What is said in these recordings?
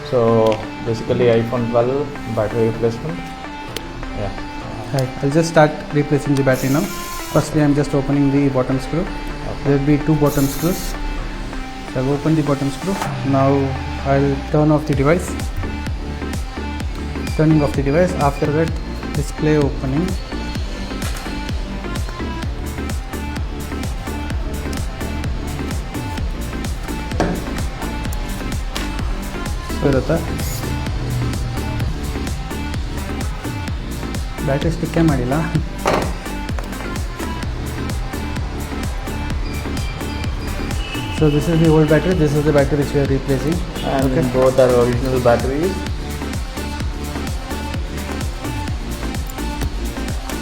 So basically iPhone 12 battery replacement. Yeah. Right. I'll just start replacing the battery now. Firstly, I'm just opening the bottom screw. There will be 2 bottom screws. So I've opened the bottom screw. Now I'll turn off the device. Turning off the device. After that, display opening. Battery ಸ್ಟಿಕ್ಕೇ ಮಾಡಿಲ್ಲ. So this is the old battery, this is the battery which we are replacing. And okay. Both are original batteries.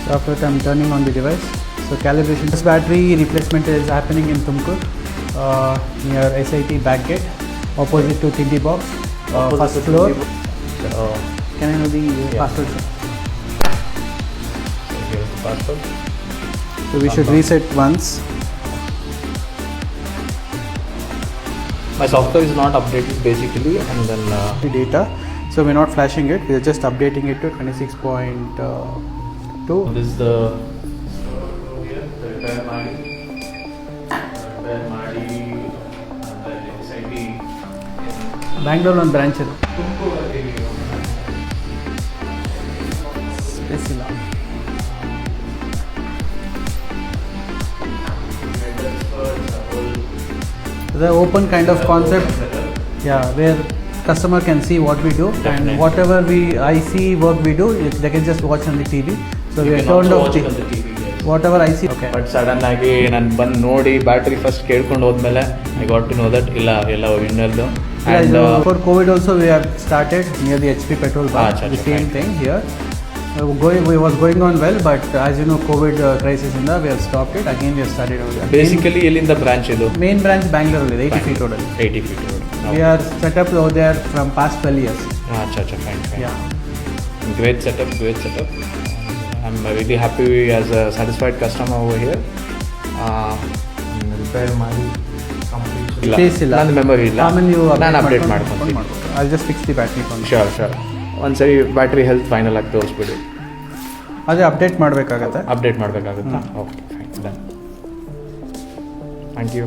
So after that I'm turning on the device. So calibration. This battery replacement is happening in Tumkur, near SIT back gate, opposite to Tindi box, first floor. Can I know the password? Here's the password. So we should reset once. My software is not updated basically, and then the data. So we're not flashing it. We're just updating it to 26.2. This is the Repairmadi, and then SIT. Bangalore on branch. Space ಇಲ್ಲ. The open kind of concept, yeah, where customer can see what we do. Definitely. And whatever I see work we do, they can just watch on the TV. So we turned off the TV, yes. Whatever I see. Okay. But sudden ಆಗಿ ನಾನು ಬಂದು ನೋಡಿ battery first ಕೇಳ್ಕೊಂಡು ಹೋದ್ಮೇಲೆ I got to know that ಇಲ್ಲ original. And for COVID also we have started near the HP petrol bar, the same thing here. We was going on well, but as you know, COVID crisis in we have stopped it. Again we have started over there. Basically ಎಲ್ಲಿಂದ branch ಇದು? Main branch Bangalore, 80 feet road. 80 feet road. We are set up over there from past 12 years. Fine. Yeah. Great setup. I'm really happy as a satisfied customer over here. Repairmadi complete ಇಲ್ಲ. ನನ್ನ memory ಇಲ್ಲ. ನಾನು update ಮಾಡ್ತೀನಿ. I'll just fix the battery for you. Sure. ಒಂದ್ಸರಿ battery health final ಆಗಿ ತೋರಿಸ್ಬಿಡಿ. ಅದೇ update ಮಾಡಬೇಕಾಗತ್ತಾ? Okay fine done. Thank you.